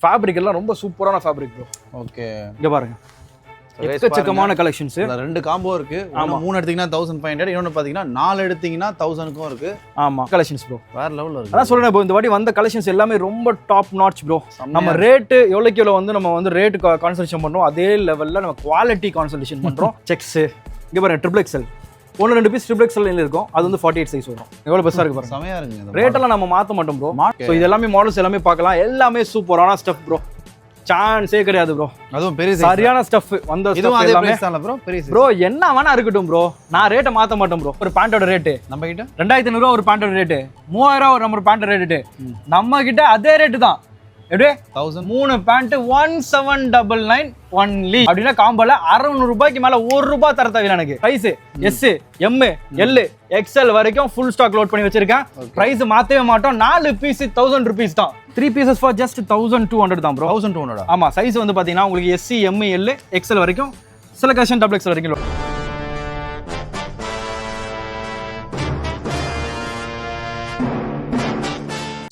Fabric எல்லாம் ரொம்ப சூப்பரான ஃபேப்ரிக் ப்ரோ. ஓகே, இங்க பாருங்க எக்கச்சக்கமான கலெக்ஷன்ஸ். ரெண்டு காம்போ இருக்கு. ஆமா, 3 எடுத்தீங்கன்னா 1500, இன்னொன்னு பாத்தீங்கன்னா 4 எடுத்தீங்கன்னா 1000க்கும் இருக்கு. ஆமா கலெக்ஷன்ஸ் ப்ரோ வேற லெவல்ல இருக்கு. அதான் சொல்றேன் ப்ரோ, இந்த வாட்டி வந்த கலெக்ஷன்ஸ் எல்லாமே ரொம்ப டாப் நாட்ச் ப்ரோ. நம்ம ரேட் எவ்வளவுக்கு எவ்வளவு வந்து நம்ம வந்து ரேட் கான்சன்ட்ரேஷன் பண்றோம், அதே லெவல்ல நம்ம குவாலிட்டி கான்சன்ட்ரேஷன் பண்றோம். செக்ஸ் இங்க பாருங்க, triple XL 1-2 piece triple XL இருக்கும். அது வந்து 48 சைஸ் வரும். எவ்வளவு பெருசா இருக்கு பாருங்க, செமையா இருக்குங்க. ரேட் எல்லாம் நம்ம மாத்த மாட்டோம் ப்ரோ. சோ இது எல்லாமே மாடல்ஸ் எல்லாமே பார்க்கலாம். எல்லாமே சூப்பரான ஸ்டஃப் ப்ரோ, சான்ஸே கிடையாது ப்ரோ. அதுவும் பெரிய சரியான ஸ்டஃப் வந்த இதுவும் அதே பிரைஸ் தான ப்ரோ? பெரிய ப்ரோ என்ன வேணா இருக்கட்டும் ப்ரோ, நான் ரேட்டை மாத்த மாட்டேன் ப்ரோ. ஒரு பேண்டோட ரேட் நம்ம கிட்ட 2500 ஒரு பேண்டோட ரேட், 3000 ஒரு நம்ம பேண்டோட ரேட், நம்ம கிட்ட அதே ரேட் தான். எப்படி 1000 3 பேண்ட் 1799 ஒன்லி அப்படின்னா காம்போல 600 ரூபாய்க்கு மேல 1 ரூபாய் தர தேவையில்லை எனக்கு. Size S, M, L, XL வரைக்கும் ஃபுல் ஸ்டாக் லோட் பண்ணி வச்சிருக்கேன். பிரைஸ் மாத்தவே மாட்டோம். 4 பீஸ் 1000 rupees தான். 3 pieces for just 1200 தான் ப்ரோ. 1200. ஆமா, சைஸ் வந்து பாத்தீங்கன்னா உங்களுக்கு எஸ், எம், எல், எக்ஸ்எல் வரைக்கும், சில கலெக்ஷன் டபுள் எக்ஸ்எல் வரைக்கும்.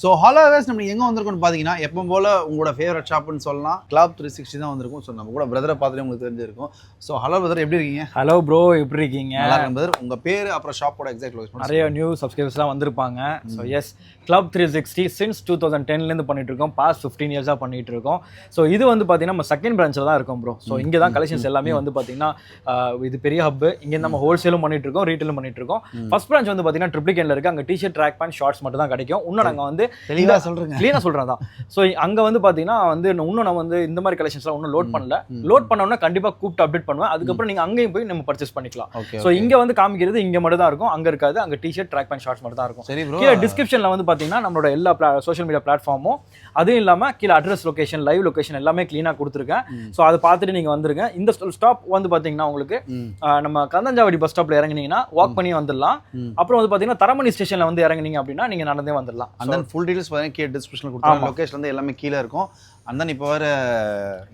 ஸோ ஹாலோவேஸ் நம்ம எங்கே வந்திருக்கோம்னு பார்த்தீங்கன்னா, எப்போ போல் உங்களோட ஃபேவரட் ஷாப்னு சொல்லலாம், கிளப் 360 தான் வந்திருக்கும். ஸோ நம்ம கூட பிரதரை பார்த்துட்டு உங்களுக்கு தெரிஞ்சிருக்கும். ஸோ ஹலோ பிரதர், எப்படி இருக்கீங்க? ஹலோ ப்ரோ, எப்படி இருக்கீங்க? நல்லா இருக்கேன் பிரதர். உங்கள் பேர் அப்புறம் ஷாப்போட எக்ஸாக்ட் லொகேஷன். நிறைய நியூ சப்ஸ்கிரைபர்ஸ்லாம் வந்திருப்பாங்க. ஸோ எஸ், கிளப் 360 சின்ஸ் 2010லேருந்து பண்ணிட்டு இருக்கோம். பாஸ்ட் 15 இயர்ஸாக பண்ணிட்டு இருக்கோம். ஸோ இது வந்து பார்த்தீங்கன்னா நம்ம செகண்ட் பிரான்ச்சில் தான் இருக்கோம் ப்ரோ. ஸோ இங்கே தான் கலெக்ஷன்ஸ் எல்லாமே வந்து பார்த்தீங்கன்னா இது பெரிய ஹப். இங்கே நம்ம ஹோல்சேலும் பண்ணிட்டு இருக்கோம், ரீட்டெயிலும் பண்ணிட்டு இருக்கோம். ஃபர்ஸ்ட் பிரான்ச் வந்து பார்த்தீங்கன்னா ட்ரிப்ளிகேன்ல இருக்கு. அங்கே டிஷர்ட், ட்ராக் பேண்ட், ஷார்ட்ஸ் மட்டும் தான் கிடைக்கும். இன்னும் நாங்கள் வந்து தெளிவாக சொல்கிறேன், கிளீனா சொல்றேன் தான். சோ அங்க வந்து பாத்தீங்கன்னா வந்து இன்னும் நம்ம வந்து இந்த மாதிரி கலெக்ஷன்ஸ்லாம் இன்னும் லோட் பண்ணல. லோட் பண்ணோம்னா கண்டிப்பா கூப்பிட்டு அப்டேட் பண்ணுவேன். அதுக்கப்புறம் நீங்க அங்கேயும் போய் நம்ம பர்ச்சேஸ் பண்ணிக்கலாம். சோ இங்க வந்து காமிக்கிறது இங்க மட்டும் தான் இருக்கும், அங்க இருக்காது. அங்க டிஷர்ட், ட்ராக் பேண்ட், ஷார்ட்ஸ் மட்டும் தான் இருக்கும். சரி ப்ரோ, கீழே டிஸ்கிரிப்ஷன்ல வந்து பாத்தீங்கன்னா நம்மளோட எல்லா சோஷியல் மீடியா பிளாட்ஃபார்மும், அதுவும் இல்லாம கீழே அட்ரஸ், லொகேஷன், லைவ் லொகேஷன் எல்லாமே கிளீனா கொடுத்துருக்கேன். சோ அதை பார்த்துட்டு நீங்க வந்துருங்க. இந்த ஸ்டாப் வந்து பாத்தீங்கன்னா உங்களுக்கு நம்ம கந்தஞ்சாவடி பஸ் ஸ்டாப்ல இறங்குனீங்கன்னா வாக் பண்ணி வந்துடலாம். அப்புறம் வந்து பாத்தீங்கன்னா தரமணி ஸ்டேஷன்ல வந்து இறங்குனீங்க அப்படின்னா நீங்க நடந்தே வந்துடலாம். அந்த ஃபுல் டீடைல்ஸ் பாத்தீங்கன்னா கீழே டிஸ்கிரிப்ஷன்ல கொடுத்துருக்கேன். லொகேஷன் வந்து எல்லாமே கீழே இருக்கும். அண்ட் இப்போ வர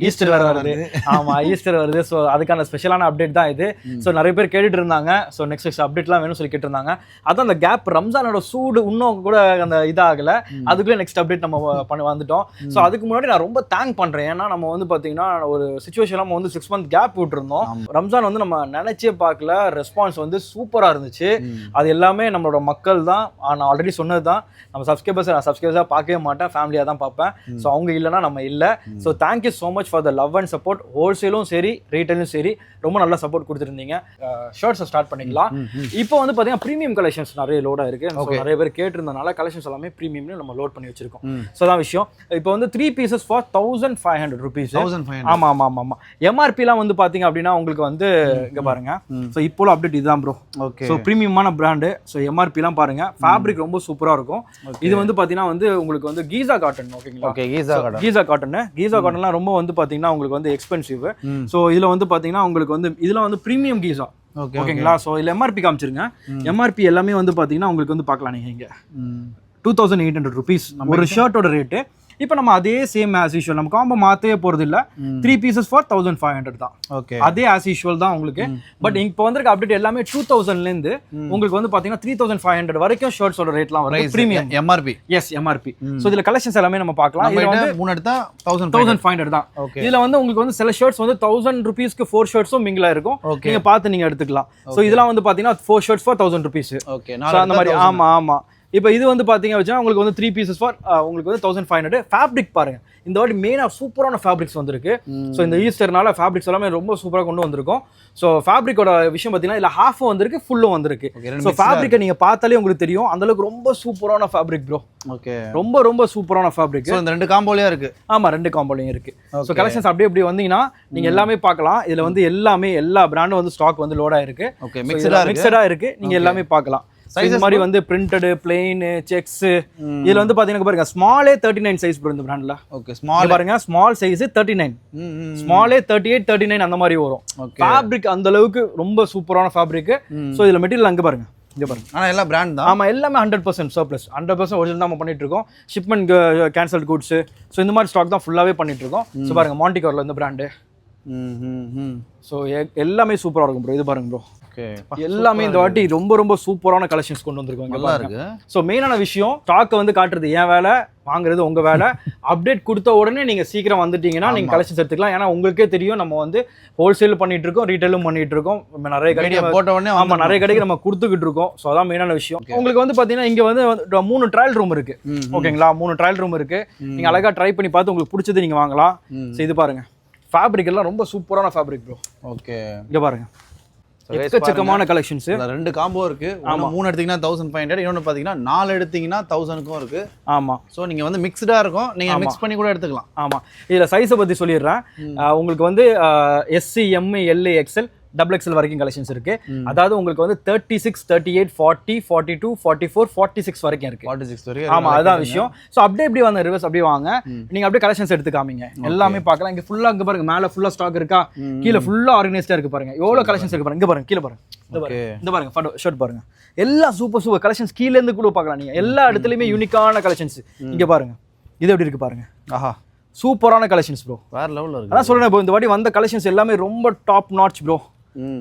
ஈஸ்டர் வேற வருது. ஆமா, ஈஸ்டர் வருது. ஸோ அதுக்கான ஸ்பெஷலான அப்டேட் தான் இது. ஸோ நிறைய பேர் கேட்டுட்டு இருந்தாங்க. ஸோ நெக்ஸ்ட் அப்டேட்லாம் வேணும்னு சொல்லி கேட்டிருந்தாங்க. அதான் அந்த கேப், ரம்ஜானோட சூடு இன்னும் கூட அந்த இதாகல, அதுக்குள்ளே நெக்ஸ்ட் அப்டேட் நம்ம வந்துட்டோம். ஸோ அதுக்கு முன்னாடி நான் ரொம்ப தேங்க் பண்றேன். ஏன்னா நம்ம வந்து பாத்தீங்கன்னா ஒரு சுச்சுவேஷன் நம்ம வந்து 6 month கேப் விட்டுருந்தோம். ரம்ஜான் வந்து நம்ம நினைச்சே பார்க்கல, ரெஸ்பான்ஸ் வந்து சூப்பரா இருந்துச்சு. அது எல்லாமே நம்மளோட மக்கள் தான். நான் ஆல்ரெடி சொன்னது தான், நம்ம சப்ஸ்கிரைபர்ஸாக பார்க்கவே மாட்டேன், ஃபேமிலியாக தான் பார்ப்பேன். ஸோ அவங்க இல்லைன்னா நம்ம இல்லை. So thank you so much for the love and support. ஹோல்சேலும் சரி, ரீட்டைலும் சரி, ரொம்ப நல்லா சப்போர்ட் கொடுத்துருந்தீங்க. ஷர்ட்ஸை ஸ்டார்ட் பண்ணிக்கலாம். இப்போ வந்து பார்த்தீங்கன்னா ப்ரீமியம் கலெக்ஷன்ஸ் நிறைய லோடாக இருக்கு. நிறைய பேர் கேட்டிருந்தனால கலெக்ஷன்ஸ் எல்லாமே ப்ரீமியம்னு நம்ம லோட் பண்ணி வச்சிருக்கோம். ஸோ தான் விஷயம். இப்போ வந்து 3 pieces for 1500 rupees. ஆமா ஆமா ஆமா ஆமா. எம்ஆர்பிலாம் வந்து பார்த்தீங்க அப்படின்னா உங்களுக்கு வந்து இங்கே பாருங்க. ஸோ இப்போ அப்டேட் இதுதான் ப்ரோ. ஓகே, ஸோ ப்ரீமியமான பிராண்டு. ஸோ எம்ஆர்பிலாம் பாருங்க, ஃபேப்ரிக் ரொம்ப சூப்பராக இருக்கும். இது வந்து பார்த்தீங்கன்னா வந்து உங்களுக்கு வந்து கீசா காட்டன். ஓகேங்களா? ஓகே, கீசா காட்டன்லாம் ரொம்ப வந்து பாத்தீங்கன்னா உங்களுக்கு வந்து எக்ஸ்பென்சிவ். சோ இதுல வந்து பாத்தீங்கன்னா உங்களுக்கு வந்து இதெல்லாம் வந்து பிரீமியம் கீசா. ஓகேங்களா? சோ இதுல எம்ஆர்பி காமிச்சிருங்க. எம்ஆர்பி எல்லாமே வந்து பாத்தீங்கன்னா உங்களுக்கு வந்து பார்க்கலாம் நீங்க இங்க 2800 rupees ஒரு ஷர்ட்டோட ரேட்டு. இப்போ நம்ம அதே சேம் ஆஸ் யூஷுவல், நம்ம காம்போ மாற்றவே போகிறது இல்லை. 3 pieces for 1500 தான். ஓகே, அதே ஆஸ் யூஷுவல் தான் உங்களுக்கு. பட் இப்போ வந்திருக்க அப்டேட் எல்லாமே 2000லேருந்து உங்களுக்கு வந்து பார்த்தீங்கன்னா 3500 வரைக்கும் ஷர்ட்ஸோட ரேட்லாம் வரும். Premium MRP. Yes, MRP. So இதில் கலெக்ஷன்ஸ் எல்லாமே நம்ம பார்க்கலாம். இதில் வந்து 3 எடுத்தா 1500 தான். இதில் வந்து உங்களுக்கு வந்து சில ஷர்ட்ஸ் வந்து 1000 rupeesக்கு 4 ஷர்ட்ஸும் மிங்கிளாக இருக்கும். நீங்கள் பார்த்து நீங்கள் எடுத்துக்கலாம். ஸோ இதெல்லாம் வந்து பார்த்தீங்கன்னா 4 shirts for 1000 rupees. ஓகே, அந்த மாதிரி. ஆமாம் ஆமாம். இப்போ இது வந்து பார்த்தீங்க வச்சுன்னா உங்களுக்கு வந்து 3 pieces for உங்களுக்கு வந்து 1500. ஃபேப்ரிக் பாருங்க, இந்த வாட்டி மெயினாக சூப்பரான ஃபேப்ரிக்ஸ் வந்திருக்கு. ஸோ இந்த ஈஸ்டர்னால ஃபேப்ரிக்ஸ் எல்லாமே ரொம்ப சூப்பராக கொண்டு வந்திருக்கும். ஸோ ஃபேப்ரிக்கோட விஷயம் பார்த்தீங்கன்னா இல்லை ஹாஃபும் வந்திருக்கு, ஃபுல்லும் வந்திருக்கு. ஸோ ஃபேப்ரிக்கை நீங்கள் பார்த்தாலே உங்களுக்கு தெரியும், அந்த அளவுக்கு ரொம்ப சூப்பரான ஃபேப்ரிக் ப்ரோ. ஓகே, ரொம்ப ரொம்ப சூப்பரான ஃபேப்ரிக். இந்த 2 காம்போலயும் இருக்கு. ஆமாம், 2 காம்போலையும் இருக்கு. ஸோ கலெக்ஷன்ஸ் அப்படியே அப்படி வந்தீங்கன்னா நீங்கள் எல்லாமே பார்க்கலாம். இதில் வந்து எல்லாமே எல்லா பிராண்டும் வந்து ஸ்டாக் வந்து லோடாக இருக்கு. ஓகே, மிக்சடாக இருக்கு. நீங்கள் எல்லாமே பார்க்கலாம். சைஸ் மாதிரி வந்து பிரிண்டட், பிளெயின், செக்ஸ். இதுல வந்து பாத்தீங்கன்னா பாருங்க, ஸ்மாலே 39 சைஸ் ப்ரோ இந்த பிராண்ட்ல. ஓகே, ஸ்மால் பாருங்க, ஸ்மால் சைஸ் 39, ஸ்மாலே 38, 39 அந்த மாதிரி வரும். ஃபேப்ரிக் அந்த அளவுக்கு ரொம்ப சூப்பரான ஃபேப்ரிக். சோ இதுல மெட்டீரியல் அங்க பாருங்க, இங்க பாருங்க. ஆனா எல்லா பிராண்ட் தான். ஆமா, எல்லாமே 100% சர்ப்ளஸ், 100% ஒரிஜினல் தான் நம்ம பண்ணிட்டு இருக்கோம். Shipment cancelled goods. சோ இந்த மாதிரி ஸ்டாக் தான் ஃபுல்லாவே பண்ணிட்டு இருக்கோம். சோ பாருங்க, மாண்டிகார்ல இந்த பிராண்ட். ஸோ எல்லாமே சூப்பராக இருக்கும் ப்ரோ. இது பாருங்க ப்ரோ, ஓகே, எல்லாமே இந்த வாட்டி ரொம்ப ரொம்ப சூப்பரான கலெக்ஷன்ஸ் கொண்டு வந்திருக்கோம். நல்லா இருக்கு. ஸோ மெயினான விஷயம் ஸ்டாக்கை வந்து காட்டுறது என் வேலை, வாங்குறது உங்க வேலை. அப்டேட் கொடுத்த உடனே நீங்க சீக்கிரம் வந்துட்டீங்கன்னா நீங்க கலெக்ஷன்ஸ் எடுத்துக்கலாம். ஏன்னா உங்களுக்கே தெரியும் நம்ம வந்து ஹோல்சேல் பண்ணிட்டு இருக்கோம், ரீட்டைலும் பண்ணிட்டு இருக்கோம். நிறைய கடைக்கு போட்ட உடனே ஆமா நிறைய கடைக்கு நம்ம கொடுத்துக்கிட்டு இருக்கோம். ஸோ அதான் மெயினான விஷயம். உங்களுக்கு வந்து பாத்தீங்கன்னா இங்க வந்து 3 ட்ரையல் ரூம் இருக்கு. ஓகேங்களா, 3 ட்ரையல் ரூம் இருக்கு. நீங்க அழகா ட்ரை பண்ணி பார்த்து உங்களுக்கு பிடிச்சது நீங்க வாங்கலாம். ஸோ இது பாருங்க, ஃபேப்ரிக் எல்லாம் ரொம்ப சூப்பரான ஃபேப்ரிக் ப்ரோ. ஓகே, இங்க பாருங்க எக்கச்சக்கமான கலெக்ஷன்ஸ். 2 காம்போ இருக்கு. 3 எடுத்தீங்கன்னா 1500, இன்னொன்னு பாத்தீங்கன்னா 4 எடுத்தீங்கன்னா 1000க்கும் இருக்கு. ஆமா, சோ நீங்க வந்து மிக்ஸ்டா இருக்கும், நீங்க மிக்ஸ் பண்ணி கூட எடுத்துக்கலாம். ஆமா, இதுல சைஸை பத்தி சொல்லிடுறேன். உங்களுக்கு வந்து SC, M, L, XL, XXL வரைக்கும் கலெக்ஷன்ஸ் இருக்கு. அதாவது உங்களுக்கு வந்து 36, 38, 40, 42, 44, 46 வரைக்கும் இருக்கு. 46 வரைக்கும். ஆமா, அதான் விஷயம். சோ அப்படியே இப்படி வாங்க, ரிவர்ஸ் அப்படியே வாங்க. நீங்க அப்படியே கலெக்ஷன்ஸ் எடுத்து காமிங்க, எல்லாமே பார்க்கலாம். இங்க ஃபுல்லா இங்க பாருங்க, மேல ஃபுல்லா ஸ்டாக் இருக்கா, கீழ ஃபுல்லா ஆர்கனைஸ்டா இருக்கு பாருங்க. எவ்வளவு கலெக்ஷன்ஸ் இருக்கு பாருங்க. இங்க பாருங்க, கீழ பாருங்க, இந்த பாருங்க ஷர்ட் பாருங்க. எல்லா சூப்பர் கலெக்ஷன்ஸ் கீழ இருந்து கூட பார்க்கலாம். நீங்க எல்லா இடத்துலயுமே யூனிக்கான கலெக்ஷன்ஸ். இங்க பாருங்க, இது எப்படி இருக்கு பாருங்க. ஆஹா, சூப்பரான கலெக்ஷன்ஸ் ப்ரோ, வேற லெவல்ல இருக்கு. அதான் சொல்றேன் ப்ரோ, இந்த வாட்டி வந்த கலெக்ஷன்ஸ் எல்லாமே ரொம்ப டாப் நாட்ச் ப்ரோ.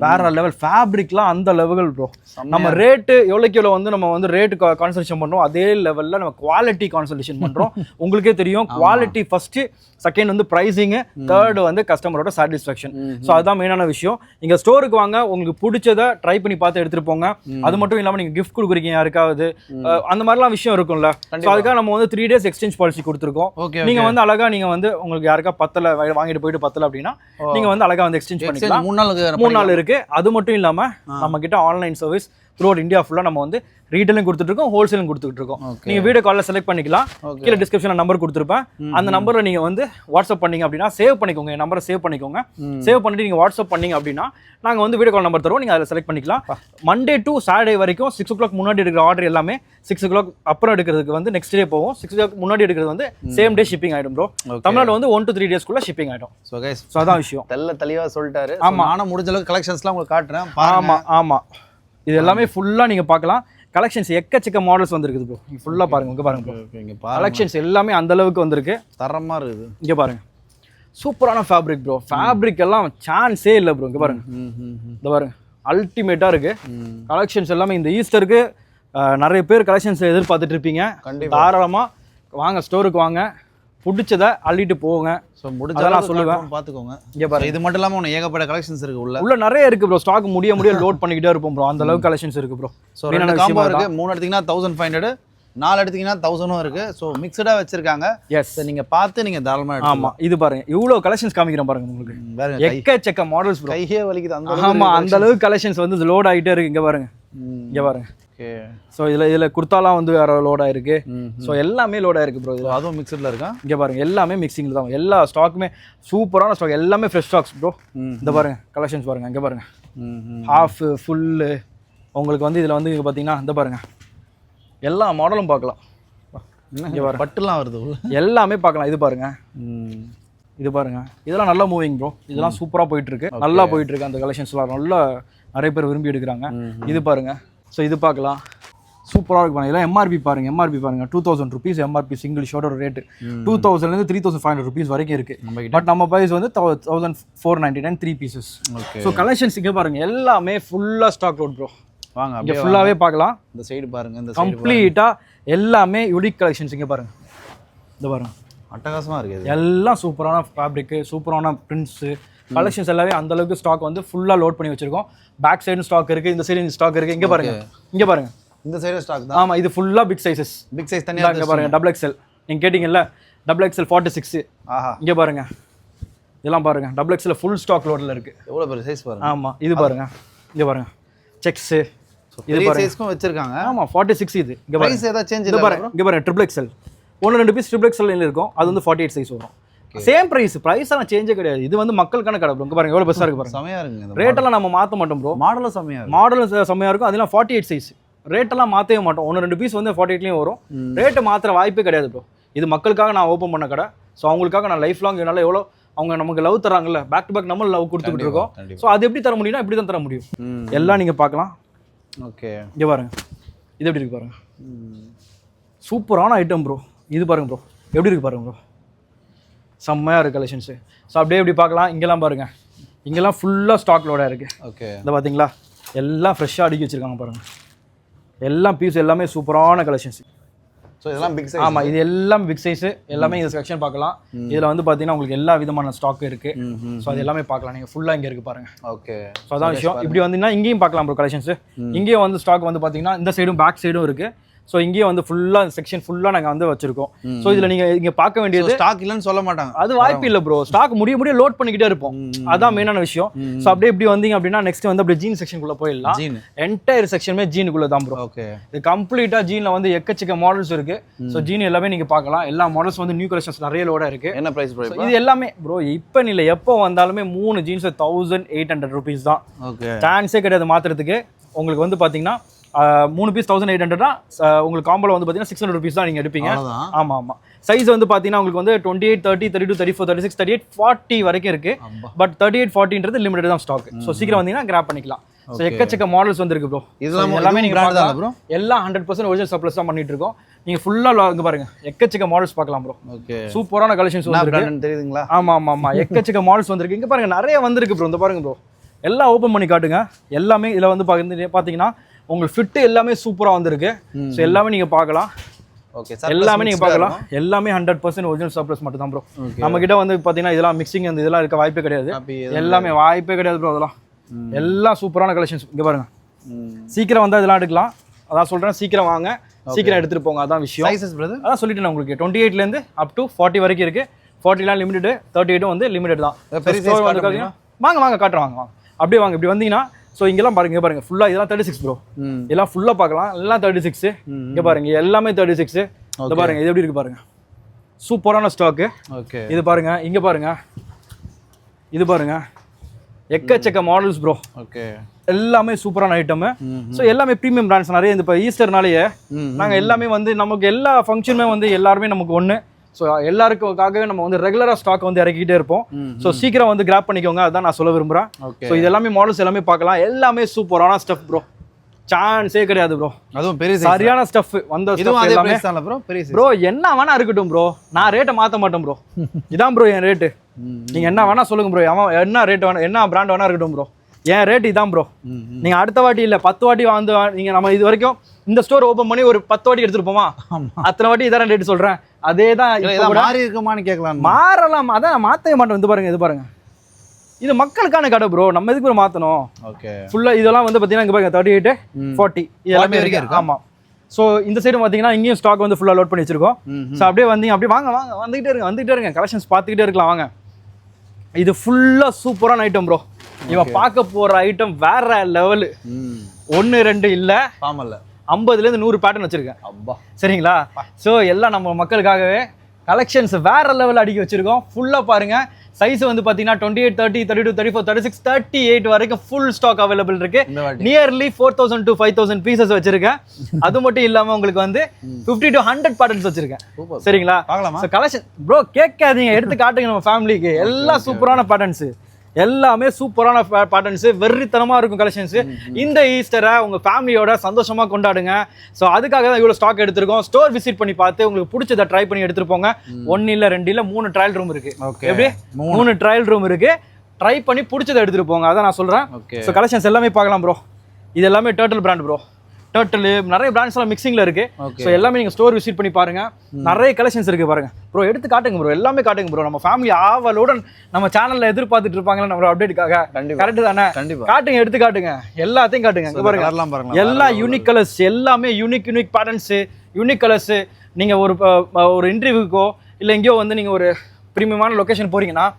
வேற லெவல் ஃபேப்ரிக்லாம் அந்த லெவல் ப்ரோ. நம்ம ரேட்டு எவ்வளோக்கு வந்து நம்ம வந்து ரேட்டு கான்சன்ட்ரேஷன் பண்றோம், அதே லெவல்ல நம்ம குவாலிட்டி கான்சன்ட்ரேஷன் பண்றோம். உங்களுக்கே தெரியும், குவாலிட்டி ஃபர்ஸ்ட், செகண்ட் வந்து பிரைசிங், தேர்ட் வந்து கஸ்டமரோட சாட்டிஸ்ஃபேக்ஷன். ஸோ அதுதான் மெயினான விஷயம். இங்க ஸ்டோருக்கு வாங்க, உங்களுக்கு பிடிச்சதை ட்ரை பண்ணி பார்த்து எடுத்துட்டு போங்க. அது மட்டும் இல்லாம நீங்க கிஃப்ட் கொடுக்குறீங்க யாருக்காவது, அந்த மாதிரிலாம் விஷயம் இருக்கும்ல. ஸோ அதுக்காக நம்ம வந்து 3 days எக்ஸ்சேஞ்ச் பாலிசி கொடுத்துருக்கோம். நீங்க வந்து அழகா நீங்க வந்து உங்களுக்கு யாருக்கா பத்தல வாங்கிட்டு போயிட்டு பத்தல அப்படின்னா நீங்க வந்து அழகா வந்து எக்ஸ்சேஞ்ச் பண்ணிக்கலாம். 3 நாள் இருக்கு. அது மட்டும் இல்லாம நம்ம கிட்ட online service through out India ஃபுல்லா நம்ம வந்து ரீட்டைலும் கொடுத்துட்டு இருக்கோம், ஹோல்சேலும் கொடுத்துட்டு இருக்கோம். நீங்க வீடியோ கால்ல செலக்ட் பண்ணிக்கலாம். கீழே டிஸ்கிரிப்ஷன்ல நம்பர் கொடுத்துருப்பேன். அந்த நம்பர்ல நீங்க வந்து வாட்ஸ்அப் பண்ணீங்க அப்படின்னா சேவ் பண்ணிக்கோங்க, என் நம்பரை சேவ் பண்ணிக்கோங்க. சேவ் பண்ணிட்டு நீங்க வாட்ஸ்அப் பண்ணீங்க அப்படின்னா நாங்க வந்து வீடியோ கால் நம்பர் தருவோம், நீங்க அதில் செலக்ட் பண்ணிக்கலாம். மண்டே டு சாட்டர்டே வரைக்கும் 6 o'clock முன்னாடி எடுக்கிற ஆர்டர் எல்லாமே 6 o'clock அப்புறம் எடுக்கிறதுக்கு வந்து நெக்ஸ்ட் டே போவோம். 6 o'clock முன்னாடி எடுக்கிறது வந்து சேம் டே ஷிப்பிங் ஆயிடும் ப்ரோ. தமிழ்நாடு வந்து 1 to 3 daysக்குள்ள ஷிப்பிங் ஆயிடும். ஸோ அதான் விஷயம். தெளிவா சொல்லிட்டாரு. ஆமா, நானும் முடிஞ்ச அளவுக்கு கலெக்ஷன்ஸ்லாம் உங்களுக்கு காட்டுறேன். ஆமா ஆமா, இது எல்லாமே ஃபுல்லா நீங்க பார்க்கலாம். கலெக்ஷன்ஸ் எக்கச்சக்க மாடல்ஸ் வந்திருக்குது ப்ரோ. நீங்க ஃபுல்லா பாருங்க, இங்க பாருங்க ப்ரோ. கலெக்ஷன்ஸ் எல்லாமே அந்த அளவுக்கு வந்திருக்கு, தரமா இருக்குது. இங்க பாருங்க, சூப்பரான ஃபேப்ரிக் ப்ரோ. ஃபேப்ரிக் எல்லாம் சான்ஸே இல்லை ப்ரோ. இங்க பாருங்க, இந்த பாருங்க, அல்டிமேட்டா இருக்கு. கலெக்ஷன்ஸ் எல்லாமே இந்த ஈஸ்டருக்கு நிறைய பேர் கலெக்ஷன்ஸ் எதிர்பார்த்துட்டு இருப்பீங்க. தாராளமா வாங்க, ஸ்டோருக்கு வாங்க, பிடிச்சத அள்ளிட்டு போங்க. ஸோ முடிஞ்சதெல்லாம் சொல்லுவேன், பார்த்துக்கோங்க. இங்கே பாருங்க, இது மட்டும் இல்லாமல் ஏகப்பட்ட கலெக்ஷன்ஸ் இருக்கு. உள்ள நிறைய இருக்கு ப்ரோ. ஸ்டாக் முடிய லோட் பண்ணிக்கிட்டே இருப்போம் ப்ரோ. அந்த அளவுக்கு கலெக்ஷன்ஸ் இருக்கு ப்ரோ. ஸோ 2 காம்போ இருக்கு. 3 எடுத்தீங்கன்னா 1500, 4 எடுத்தீங்கன்னா 1000 இருக்கு. ஸோ மிக்சடா வச்சிருக்காங்க. எஸ், நீங்க பார்த்து நீங்க தாராளமா. ஆமா, இது பாருங்க, இவ்வளவு கலெக்ஷன்ஸ் காமிக்கிறேன் பாருங்க உங்களுக்கு. எக்கச்சக்க மாடல்ஸ் ப்ரோ. கையே வலிக்குது அந்த. ஆமா, அந்த அளவுக்கு கலெக்ஷன்ஸ் வந்து லோட் ஆகிட்டே இருக்கு. இங்க பாருங்க, இங்க பாருங்க. ஸோ இதுல குர்த்தாலாம் வந்து வேற லோட் ஆயிருக்கு. ஸோ எல்லாமே லோட் ஆயிருக்கு ப்ரோ. இது அதுவும் மிக்சட்ல இருக்கா? இங்க பாருங்க, எல்லாமே மிக்சிங்ல தான். எல்லா ஸ்டாக்குமே சூப்பரான ஸ்டாக், எல்லாமே ஃப்ரெஷ் ஸ்டாக்ஸ் ப்ரோ. இந்த பாருங்க கலெக்ஷன்ஸ் பாருங்க, இங்க பாருங்க, ஹாஃப் ஃபுல்லு. உங்களுக்கு வந்து இதுல வந்து இங்க பாத்தீங்கன்னா இந்த பாருங்க, எல்லா மாடலும் பார்க்கலாம். இங்க பாருங்க, பட்டுலாம் வருது, எல்லாமே பார்க்கலாம். இது பாருங்க, இது பாருங்க, இதெல்லாம் நல்லா மூவிங் ப்ரோ. இதெல்லாம் சூப்பரா போயிட்டு இருக்கு, நல்லா போயிட்டு இருக்கு. அந்த கலெக்ஷன்ஸ்லாம் நல்லா நிறைய பேர் விரும்பி எடுக்கிறாங்க. இது பாருங்க, ஸோ இது பார்க்கலாம், சூப்பராக இருக்கு பாருங்க. இதெல்லாம் எம்ஆர்பி பாருங்க, எம்ஆர்பி பாருங்க 2000 rupees எம்ஆர்பி. சிங்கிள் ஷர்ட்டோட ரேட்டு 2000 3500 rupees வரைக்கும் இருக்கு. பட் நம்ம ப்ரைஸ் வந்து 1499 3 pieces. ஸோ கலெக்ஷன்ஸ் இங்கே பாருங்க, எல்லாமே ஃபுல்லாக ஸ்டாக் அவுட் ப்ரோ. வாங்க இங்கே ஃபுல்லாகவே பார்க்கலாம். இந்த சைடு பாருங்க, இந்த கம்ப்ளீட்டாக எல்லாமே யூனிக் கலெக்ஷன்ஸ். இங்கே பாருங்க, இந்த பாருங்க, அட்டகாசமாக இருக்குது. எல்லாம் சூப்பரான ஃபேப்ரிக்கு, சூப்பரான பிரிண்ட்ஸு கலெக்ஷன்ஸ் எல்லாமே அந்த அளவுக்கு ஸ்டாக் வந்து ஃபுல்லா லோட் பண்ணி வச்சிருக்கோம். பேக் சைடு ஸ்டாக் இருக்கு, இந்த சைடு ஸ்டாக் இருக்கு. இங்க பாருங்க, இங்க பாருங்க, இந்த சைடு ஸ்டாக் தான். ஆமா, இது ஃபுல்லா பிக் சைஸஸ். பிக் சைஸ் தனியா இங்க பாருங்க, XXL நீங்க கேட்டிங்கல்ல, XXL 46. ஆஹா, இங்க பாருங்க, இதெல்லாம் பாருங்க, XXL ஃபுல் ஸ்டாக் லோட்ல இருக்கு. எவ்வளவு பெரிய சைஸ் பாருங்க. ஆமா, இது பாருங்க, இங்க பாருங்க, செக்ஸ் இது பாருங்க, சைஸ்க்கும் வச்சிருக்காங்க. ஆமா, 46 இது. இங்க பாருங்க, சைஸ் ஏதா சேஞ்ச் இல்ல பாருங்க, இங்க பாருங்க, XXL 1-2 பீஸ் XXL இருக்கும். அது வந்து 48 சைஸ் வரும். சேம் பிரைஸ் ஆனா சேஞ்சே கிடையாது. இது வந்து மக்களுக்கான கடை ப்ரோ. இங்க பாருங்க, எவ்வளவு பெருசா இருக்கு பாருங்க. செமையா இருக்குங்க. ரேட் எல்லாம் நம்ம மாத்த மாட்டோம் ப்ரோ. மாடலும் செமையா இருக்கு. மாடலும் செமையா இருக்கும். அதெல்லாம் 48 சைஸ். ரேட் எல்லாம் மாத்தவே மாட்டோம். 1-2 பீஸ் வந்து 48லயும் வரும். ரேட் மாத்திர வாய்ப்பே கிடையாது ப்ரோ. இது மக்களுக்காக நான் ஓபன் பண்ண கடை. ஸோ அவங்களுக்காக நான் லைஃப் லாங் என்னால எவ்வளோ அவங்க நமக்கு லவ் தராங்கல்ல, பேக் டு பேக் நம்ம லவ் கொடுத்துக்கிட்டு இருக்கோம். ஸோ அது எப்படி தர முடியும்னா இப்படி தான் தர முடியும். எல்லாம் நீங்க பார்க்கலாம். ஓகே, இங்க பாருங்க, இது எப்படி இருக்கு பாருங்க, சூப்பரான ஐட்டம் ப்ரோ. இது பாருங்க ப்ரோ, எப்படி இருக்கு பாருங்க ப்ரோ, செம்மையாக இருக்குது கலெக்ஷன்ஸு. ஸோ அப்படியே எப்படி பார்க்கலாம். இங்கெல்லாம் பாருங்கள், இங்கெல்லாம் ஃபுல்லாக ஸ்டாக் லோடாக இருக்குது. ஓகே, இந்த பார்த்தீங்களா, எல்லாம் ஃப்ரெஷ்ஷாக அடுக்கி வச்சிருக்காங்க பாருங்க. எல்லாம் பீஸ் எல்லாமே சூப்பரான கலெக்ஷன்ஸ். ஸோ இதெல்லாம் பிக் சைஸ். ஆமாம், இது எல்லாம் பிக் சைஸு. எல்லாமே இந்த செக்ஷன் பார்க்கலாம். இதில் வந்து பார்த்தீங்கன்னா உங்களுக்கு எல்லா விதமான ஸ்டாக் இருக்கு. ஸோ அது எல்லாமே பார்க்கலாம். நீங்கள் ஃபுல்லாக இங்கே இருக்கு பாருங்க. ஓகே. ஸோ அதான் விஷயம். இப்படி வந்தீங்கன்னா இங்கேயும் பார்க்கலாம் ப்ரோ கலெக்ஷன்ஸ். இங்கேயும் வந்து ஸ்டாக் வந்து பார்த்தீங்கன்னா இந்த சைடும் பேக் சைடும் இருக்கு. ஸோ இங்கேயும் வந்து ஃபுல்லாக செக்ஷன் ஃபுல்லாக நாங்கள் வந்து வச்சிருக்கோம். ஸோ இதில் நீங்கள் இங்கே பார்க்க வேண்டியது ஸ்டாக் இல்லைன்னு சொல்ல மாட்டாங்க. அது வாய்ப்பு இல்லை ப்ரோ. ஸ்டாக் முடிய லோட் பண்ணிக்கிட்டே இருப்போம். அதான் மெயினான விஷயம். ஸோ அப்படியே இப்படி வந்தீங்க அப்படின்னா நெக்ஸ்ட் வந்து அப்படியே ஜீன் செக்ஷனுக்குள்ள போயிடலாம். என்டையர் செக்ஷனுமே ஜீனுக்குள்ள தான் ப்ரோ. ஓகே. இது கம்ப்ளீட்டாக ஜீனில் வந்து எக்கச்சக்க மாடல்ஸ் இருக்கு. ஸோ ஜீன் எல்லாமே நீங்கள் பார்க்கலாம். எல்லா மாடல்ஸ் வந்து நியூ கலெக்ஷன்ஸ் நிறைய லோட இருக்கு. என்ன ப்ரைஸ் ப்ரோ? இது எல்லாமே ப்ரோ இப்போ இல்லை, எப்போ வந்தாலுமே 3 ஜீன்ஸ் 1800 rupees தான். ஓகே. சான்ஸே கிடையாது மாத்துறதுக்கு. உங்களுக்கு வந்து பார்த்தீங்கன்னா 3 பீஸ் 1800 தான். உங்களுக்கு காம்போல வந்து பார்த்தீங்கன்னா 600 rupees தான் நீங்கள் எடுப்பீங்க. ஆமாம் ஆமாம். சைஸ் வந்து பார்த்தீங்கன்னா உங்களுக்கு வந்து 28, 30, 32, 34, 36, 38, 40 வரைக்கும் இருக்கு. பட் 38, 40ன்றது லிமிட்டட் தான் ஸ்டாக். ஸோ சீக்கிரம் வந்தீங்கன்னா கிராப் பண்ணிக்கலாம். ஸோ எக்கச்சக்க மாடல்ஸ் வந்துருக்கு ப்ரோ. எல்லாமே நீங்கள் பார்க்கலாம் ப்ரோ. எல்லாம் 100% ஒரிஜினல் சப்ளஸ் தான் பண்ணிட்டு இருக்கோம். நீங்கள் ஃபுல்லாக இங்கே பாருங்க, எக்கச்சக்க மாடல்ஸ் பார்க்கலாம் ப்ரோ. ஓகே. சூப்பரான கலெக்ஷன்ஸ் வந்துருக்கு. தெரியுதுங்களா? ஆமாம் ஆமாம் ஆமாம். எக்கச்சக்க மாடல்ஸ் வந்துருக்கு. இங்கே பாருங்க நிறைய வந்திருக்கு ப்ரோ. இந்த பாருங்க ப்ரோ, எல்லாம் ஓப்பன் பண்ணி காட்டுங்க. எல்லாமே இதில் வந்து பார்த்தீங்கன்னா உங்களுக்கு ஃபிட்டு எல்லாமே சூப்பராக வந்திருக்கு. ஸோ எல்லாமே நீங்கள் பார்க்கலாம். ஓகே. எல்லாமே நீங்கள் பார்க்கலாம். எல்லாமே 100% ஒரிஜினல் சர்ப்ளஸ் மட்டும் தான் ப்ரோ. நம்ம கிட்ட வந்து பார்த்தீங்கன்னா இதெல்லாம் மிக்சிங் அந்த இதெல்லாம் இருக்க வாய்ப்பே கிடையாது. எல்லாமே வாய்ப்பே கிடையாது ப்ரோ. அதெல்லாம் எல்லாம் சூப்பரான கலெக்ஷன்ஸ். இங்கே பாருங்க, சீக்கிரம் வந்தால் இதெல்லாம் எடுக்கலாம். அதான் சொல்கிறேன், சீக்கிரம் வாங்க, சீக்கிரம் எடுத்துகிட்டு போங்க. அதான் விஷயம். சைஸஸ் பிரதர் அதான் சொல்லிட்டேன் உங்களுக்கு. 28லேருந்து அப் டு 40 வரைக்கும் இருக்கு. 40லாம் லிமிட்டடு, 38 வந்து லிமிட்டட் தான். வாங்க வாங்க காட்டுறேன், வாங்க வாங்க அப்படியே வாங்க. இப்படி வந்தீங்கன்னா ஸோ இங்கெல்லாம் பாருங்க பாருங்க ஃபுல்லாக இதெல்லாம் 36 ப்ரோ. இதெல்லாம் ஃபுல்லாக பார்க்கலாம். எல்லாம் 36. இங்கே பாருங்க எல்லாமே 36. இந்த பாருங்க இது எப்படி இருக்கு பாருங்க, சூப்பரான ஸ்டாக்கு. ஓகே. இது பாருங்க, இங்கே பாருங்க, இது பாருங்க, எக்கச்சக்க மாடல்ஸ் ப்ரோ. ஓகே. எல்லாமே சூப்பரான ஐட்டம். ஸோ எல்லாமே ப்ரீமியம் பிராண்ட்ஸ் நிறைய. இந்த இப்போ ஈஸ்டர்னாலேயே நாங்கள் எல்லாமே வந்து நமக்கு எல்லா ஃபங்க்ஷனுமே வந்து எல்லாருமே நமக்கு ஒன்று. ஸோ எல்லாருக்காகவே நம்ம வந்து ரெகுலராக ஸ்டாக் வந்து இறக்கிட்டே இருப்போம். ஸோ சீக்கிரம் வந்து கிராப் பண்ணிக்கோங்க, அதுதான் நான் சொல்ல விரும்புகிறேன். ஸோ இது எல்லாமே மாடல்ஸ் எல்லாமே பார்க்கலாம். எல்லாமே சூப்பரான ஸ்டஃப் ப்ரோ. சான்ஸே கிடையாது ப்ரோ. அதுவும் பெரிய சரியான ஸ்டஃப் வந்த ப்ரோ. என்ன வேணா இருக்கட்டும் ப்ரோ, நான் ரேட்டை மாற்ற மாட்டேன் ப்ரோ. இதான் ப்ரோ என் ரேட்டு. நீங்கள் என்ன வேணா சொல்லுங்க ப்ரோ. என்ன ரேட் வேணா, என்ன பிராண்ட் வேணா இருக்கட்டும் ப்ரோ. என் ரேட் இதான் ப்ரோ. நீங்க அடுத்த வாட்டி இல்ல 10 வாட்டி வந்து நீங்க நம்ம இது வரைக்கும் இந்த ஸ்டோர் ஓபன் பண்ணி ஒரு 10 வாட்டி எடுத்துட்டு போமா, அத்தனை வாட்டி இதான் ரேட் சொல்றேன். அதே தான் மாறி இருக்குமான்னு கேட்கலாம். மாறலாம், அதான் மாற்றவே மாட்டோம். இது பாருங்க, இது பாருங்க, இது மக்களுக்கான கடை ப்ரோ. நம்ம எதுக்கு மாத்தணும்? ஓகே. ஃபுல்லா இதெல்லாம் வந்து பாத்தீங்கன்னா இங்க பாருங்க 38, 40 இது எல்லாமே இருக்கு. ஆமா. ஸோ இந்த சைடு பார்த்தீங்கன்னா இங்கேயும் ஸ்டாக் வந்து ஃபுல்லாக லோட் பண்ணி வச்சிருக்கோம். ஸோ அப்படியே வந்தீங்க, அப்படியே வாங்க வாங்க வந்துகிட்டே இருங்க கலெக்ஷன்ஸ் பார்த்துக்கிட்டே இருக்கலாம் வாங்க. இது ஃபுல்லாக சூப்பரான ஐட்டம் ப்ரோ. இவன் பார்க்க போகிற ஐட்டம் வேற லெவலு. 1, 2 இல்லை, 50லேருந்து 100 பேட்டர்ன் வச்சுருக்கேன். அப்பா சரிங்களா? ஸோ எல்லாம் நம்ம மக்களுக்காகவே கலெக்ஷன்ஸ் வேற லெவல் அடிக்க வச்சிருக்கோம். ஃபுல்லாக பாருங்க. சைஸ் வந்து பார்த்தீங்கன்னா 28, 30, 32, 34, 36, 38 வரைக்கும் ஃபுல் ஸ்டாக் அவைலபிள் இருக்கு. நியர்லி 4000 to 5000 பீசஸ் வச்சிருக்கேன். அது மட்டும் இல்லாமல் உங்களுக்கு வந்து 50 to 100 பேட்டர்ன்ஸ் வச்சிருக்கேன். சரிங்களா? கலெக்ஷன் ப்ரோ கேட்காதீங்க, எடுத்து காட்டுங்க நம்ம ஃபேமிலிக்கு. எல்லாம் சூப்பரான பேட்டர்ன்ஸ், எல்லாமே சூப்பரான பேட்டர்ன்ஸ், வெறித்தனமா இருக்கும் கலெக்ஷன்ஸ். இந்த ஈஸ்டரை உங்க ஃபேமிலியோட சந்தோஷமா கொண்டாடுங்க. ஸோ அதுக்காக தான் இவ்வளோ ஸ்டாக் எடுத்திருக்கோம். ஸ்டோர் விசிட் பண்ணி பார்த்து உங்களுக்கு பிடிச்சதை ட்ரை பண்ணி எடுத்துட்டு போங்க. 1 இல்லை 2 இல்லை 3 ட்ரையல் ரூம் இருக்கு. எப்படி 3 ட்ரையல் ரூம் இருக்கு. ட்ரை பண்ணி பிடிச்சதை எடுத்துட்டு போங்க, அதான் நான் சொல்றேன். ஸோ கலெக்ஷன்ஸ் எல்லாமே பார்க்கலாம் ப்ரோ. இது எல்லாமே டர்ட்டில் பிராண்ட் ப்ரோ. டர்ட்டில் நிறைய பிராண்ட்ஸ் எல்லாம் மிக்சிங்ல இருக்கு. ஸோ எல்லாமே நீங்க ஸ்டோர் விசிட் பண்ணி பாருங்க. நிறைய கலெக்ஷன்ஸ் இருக்கு பாருங்க ப்ரோ. எடுத்து காட்டுங்க ப்ரோ, எல்லாமே காட்டுங்க ப்ரோ. நம்ம ஃபேமிலி ஆவலுடன் நம்ம சேனல்ல எதிர்பார்த்துட்டு இருப்பாங்களா நம்ம அப்டேட்டுக்காக. கரெக்ட் தானே? காட்டுங்க, எடுத்து காட்டுங்க, எல்லாத்தையும் காட்டுங்க. பாருங்க எல்லா யூனிக் கலர்ஸ், எல்லாமே யூனிக் பேட்டர்ன்ஸ், யூனிக் கலர்ஸ். நீங்க ஒரு இன்டர்வியூக்கோ இல்லை எங்கேயோ வந்து நீங்க ஒரு பிரீமியமான லொகேஷன் போறீங்கன்னா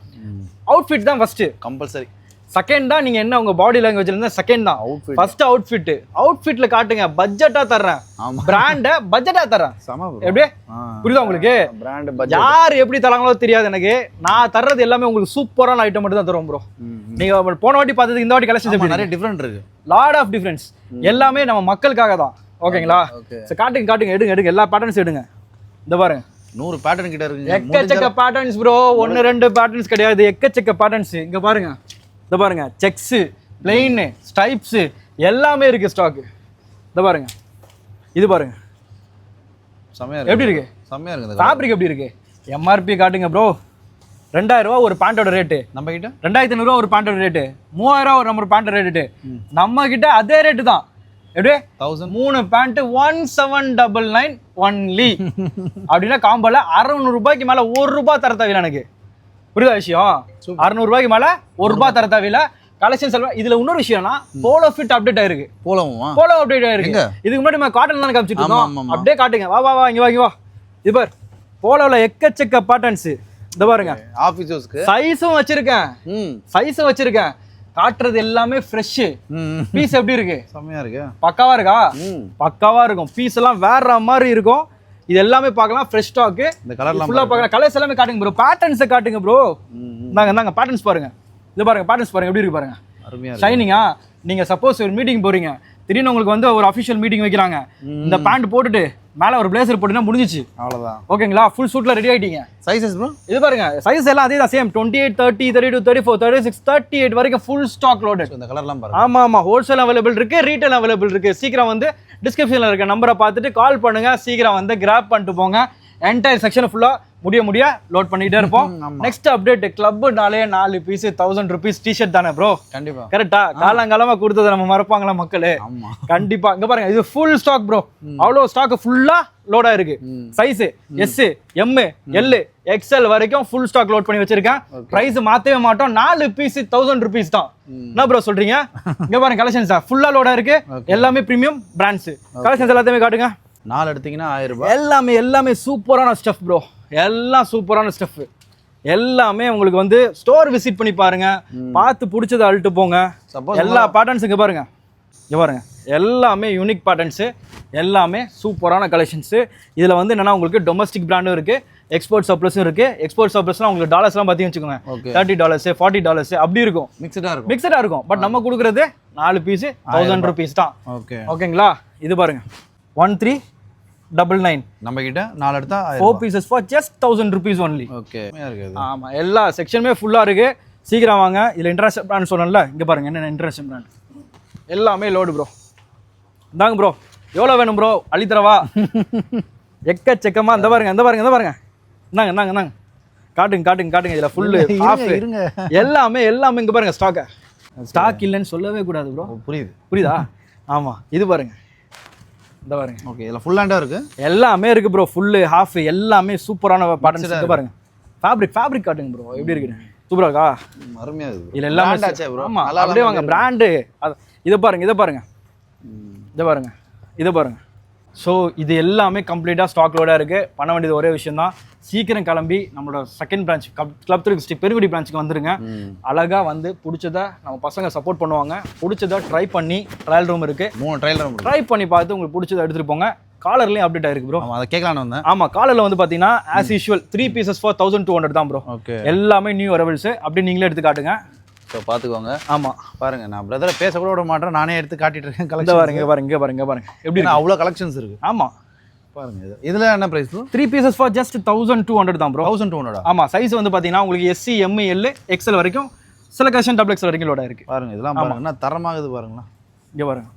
அவுட்ஃபிட் தான் ஃபர்ஸ்ட் கம்பல்சரி. செகண்ட் தான் நீங்க என்ன உங்க பாடி லாங்குவேஜ்ல இருந்தா செகண்ட் தான். ஃபர்ஸ்ட் அவுட்ஃபிட்ல காட்டுங்க. பட்ஜெட்டா தர்றேன், பிராண்ட பட்ஜெட்டா தர்றேன். எப்படி புரியுதா உங்களுக்கு? யார் எப்படி தராங்களோ தெரியாது எனக்கு. நான் தர்றது எல்லாமே உங்களுக்கு சூப்பரான ஐட்டம் மட்டும் தான் தருவோம் ப்ரோ. நீங்க போன வாட்டி பார்த்தது இந்த வாட்டி கலெக்ஷன் நிறைய டிஃபரெண்ட் இருக்கு. Lot of difference. எல்லாமே நம்ம மக்களுக்காக தான். ஓகேங்களா? காட்டுங்க, எடுங்க எல்லா பேட்டர்ன்ஸ் எடுங்க. இந்த பாருங்க 100 பேட்டர்ன் கிட்ட இருக்கு. எக்கச்சக்க பேட்டர்ன்ஸ் ப்ரோ. 1, 2 பேட்டர்ன்ஸ் கிடையாது, எக்கச்சக்க பேட்டர்ன்ஸ். இங்க பாருங்க, இந்த பாருங்க, செக்ஸ், பிளெயின், ஸ்டைப்ஸ் எல்லாமே இருக்கு ஸ்டாக். இந்த பாருங்க, இது பாருங்க, செமையா இருக்கு. எப்படி இருக்கு? செமையா இருக்கு. ஃபேப்ரிக் எப்படி இருக்கு? எம்ஆர்பி காட்டுங்க ப்ரோ. 2000 ரூபா ஒரு பேண்டோட ரேட்டு, நம்ம கிட்ட 2500 ஒரு பேண்டோட ரேட்டு, 3000 ஒரு நம்ம பேண்டோட ரேட்டு, நம்ம கிட்ட அதே ரேட்டு தான். எப்படி 1000 3 பேண்ட் 1799 ஒன்லி. அப்படின்னா காம்போல 600 ரூபாய்க்கு மேல 1 ரூபாய் தர தேவையில்லை எனக்கு. புரியுதா விஷயம்? 600 ரூபாய்க்கு மேல 1 ரூபாய் தர தேவையில்லை. கலெக்ஷன் செல்வா. இதுல இன்னொரு விஷயம்னா போலோ ஃபிட் அப்டேட் ஆயிருக்கு. போலோ அப்டேட் ஆயிருக்கு. இதுக்கு முன்னாடி நம்ம காட்டன் தான் காமிச்சிட்டு இருந்தோம். அப்படியே காட்டுங்க. வா வா வா இங்க வா இங்க வா. இது பார் போலோல எக்கச்சக்க பேட்டர்ன்ஸ். இத பாருங்க. ஆபீஸ் யூஸ்க்கு சைஸும் வச்சிருக்கேன். சைஸும் வச்சிருக்கேன். காட்டுறது எல்லாமே ஃப்ரெஷ். பீஸ் எப்படி இருக்கு? செமையா இருக்கு. பக்காவா இருக்கா? பக்காவா இருக்கும். பீஸ் எல்லாம் வேற மாதிரி இருக்கும். இது எல்லாமே பார்க்கலாம். Fresh stock. இந்த கலர்லாம் ஃபுல்லா பார்க்கலாம். கலர்ஸ் எல்லாமே காட்டுங்க ப்ரோ. பேட்டர்ன்ஸ் காட்டுங்க ப்ரோ. இந்தாங்க பேட்டர்ன்ஸ் பாருங்க. இது பாருங்க பேட்டர்ன்ஸ் பாருங்க எப்படி இருக்கு பாருங்க. அருமையா இருக்கு. ஷைனிங்கா. நீங்க சப்போஸ் ஒரு மீட்டிங் போறீங்க, திடீர்னு உங்களுக்கு வந்து ஒரு அஃபிஷியல் மீட்டிங் வைக்கிறாங்க, இந்த பேண்ட் போட்டுட்டு மேல ஒரு பிளேசர் போட்டுனா முடிஞ்சிச்சு. அவ்வளவுதான். ஓகேங்களா? ஃபுல் சூட்ல ரெடி ஆயிட்டீங்க. சைஸஸ் ப்ரோ இது பாருங்க. சைஸ் எல்லாம் அதே தான் சேம். 28, 30, 32, 34, 36, 38 வரைக்கும் ஃபுல் ஸ்டாக் லோடட். இந்த கலர்லாம் பாருங்க. ஆமா ஆமா. ஹோல்சேல் அவைலபிள் இருக்கு, ரீட்டைல் அவைலபிள் இருக்கு. சீக்கிரம் வந்து டிஸ்கிரிப்ஷன்ல இருக்க நம்பரை பார்த்துட்டு கால் பண்ணுங்க. சீக்கிரம் வந்து கிராப் பண்ணிட்டு போங்க. என்டையர் செக்ஷன் ஃபுல்லா முடிய லோட் பண்ணிட்டே இருப்போம். நெக்ஸ்ட் அப்டேட் கிளப்னாலே 4 பீஸ் 1000 ரூபீஸ் டிஷர்ட் தானே ப்ரோ? கண்டிப்பா. கரெக்டா? காலங்காலமா கொடுத்ததை நம்ம மறப்பாங்களா மக்களே? கண்டிப்பா. இங்க பாருங்க இது ஃபுல் ஸ்டாக் ப்ரோ. அவ்வளோ ஸ்டாக் ஃபுல்லா லோடா இருக்கு. Size S, M, L, XL வரைக்கும் ஃபுல் ஸ்டாக் லோட் பண்ணி வச்சிருக்கேன். பிரைஸ் மாத்தவே மாட்டோம். 4 பீஸ் 1000 ரூபீஸ் தான். என்ன ப்ரோ சொல்றீங்க? இங்க பாருங்க கலெக்ஷன்ஸ் ஃபுல்லா லோடா இருக்கு. எல்லாமே பிரீமியம் பிராண்ட்ஸ். கலெக்ஷன்ஸ் எல்லாத்தையுமே காட்டுங்க. 4 எடுத்தீங்கன்னா 1000 ரூபாய். எல்லாமே சூப்பரான ஸ்டஃப் ப்ரோ. எல்லாம் சூப்பரான ஸ்டஃப். எல்லாமே உங்களுக்கு வந்து ஸ்டோர் விசிட் பண்ணி பாருங்க. பார்த்து பிடிச்சதை அழுட்டு போங்க. எல்லா பேட்டர்ன்ஸ் இங்க பாருங்க. இங்க பாருங்க எல்லாமே யூனிக் பேட்டர்ன்ஸ். எல்லாமே சூப்பரான கலெக்ஷன்ஸ். இதுல வந்து என்னன்னா உங்களுக்கு டொமஸ்டிக் பிராண்டும் இருக்கு, எக்ஸ்போர்ட் சர்ப்ளஸும் இருக்கு. எக்ஸ்போர்ட் சர்ப்ளஸ்லாம் உங்களுக்கு டாலர்ஸ்லாம் பத்தி வச்சுக்கோங்க. $30, $40 அப்படி இருக்கும். மிக்சடா இருக்கும். பட் நம்ம கொடுக்குறது 4 பீஸ் 1000 ரூபீஸ் தான். ஓகேங்களா? இது பாருங்க 1399. நம்ம கிட்ட 4 எடுத்தா 4 pieces for just 1000 rupees only. Okay. ஆமா. எல்லா செக்ஷனுமே ஃபுல்லா இருக்கு. சீக்கிரம் வாங்க. இதுல இன்டர்நேஷனல் பிராண்ட் சொன்னேன்ல, இங்க பாருங்க என்ன இன்டர்நேஷனல் பிராண்ட். எல்லாமே லோடு ப்ரோ. இந்தாங்க ப்ரோ. எவ்வளவு வேணும் ப்ரோ? அழித்தரவா? எக்கச்சக்கமா. இந்த பாருங்க இந்த பாருங்க இந்த பாருங்க. இந்தாங்க. காட்டுங்க. இதுல ஃபுல் ஆஃப். எல்லாமே இங்க பாருங்க ஸ்டாக் இல்லைன்னு சொல்லவே கூடாது ப்ரோ. புரியுதா? ஆமா. இது பாருங்க. இந்த பாருங்க. ஓகே. இதெல்லாம் ஃபுல் ஹேண்டா இருக்கு. எல்லாமே இருக்கு ப்ரோ. ஃபுல் ஹாஃப் எல்லாமே சூப்பரான பேட்டர்ன்ஸ் இருக்கு பாருங்க. ஃபேப்ரிக் காட்டுங்க ப்ரோ. எப்படி இருக்கு? சூப்பரா இருக்கா? அருமையா இருக்கு. இல்ல எல்லாமே ஆச்சே ப்ரோ. ஆமா. அப்படியே வாங்க பிராண்ட். இத பாருங்க. ஸோ இது எல்லாமே கம்ப்ளீட்டாக ஸ்டாக் லோடாக இருக்குது. பண்ண வேண்டியது ஒரே விஷயம் தான். சீக்கிரம் கிளம்பி நம்மளோட செகண்ட் பிரான்ச் கிளப் 360 பெருங்குடி பிரான்ச்சுக்கு வந்துருங்க. அழகாக வந்து பிடிச்சதை நம்ம பசங்க சப்போர்ட் பண்ணுவாங்க. பிடிச்சதை ட்ரை பண்ணி ட்ரையல் ரூம் இருக்குது. 3 ட்ரையல் ரூம் ட்ரை பண்ணி பார்த்து உங்களுக்கு பிடிச்சதை எடுத்துகிட்டு போங்க. காலர்லேயும் அப்டேட் ஆயிருக்கு ப்ரோ. அதை கேட்கலான்னு வந்தேன். ஆமாம். காலரில் வந்து பார்த்தீங்கன்னா ஆஸ் யூஷுவல் 3 pieces for 1200 தான் ப்ரோ. ஓகே. எல்லாமே நியூ அரைவல்ஸ். அப்படி நீங்களே எடுத்து காட்டுங்க. ஸோ பார்த்துக்கோங்க. ஆமாம் பாருங்க. நான் பிரதரை பேச கூட விட மாட்டேன். நானே எடுத்து காட்டிட்டு இருக்கேன். பாருங்க எப்படி அவ்வளோ கலெக்ஷன்ஸ் இருக்கு. ஆமாம். பாருங்க. இதுல என்ன price bro? 3 pieces for just 1200 தான் ப்ரோ. 1200. ஆமா. சைஸ் வந்து பாத்தீங்கன்னா உங்களுக்கு SC, M, L, XL வரைக்கும் சில கலெக்ஷன் XXL வரைக்கும் லோட் ஆயிருக்கு. பாருங்க. இதெல்லாம் பாருங்க என்ன தரமாகுது பாருங்களா. இங்க பாருங்க.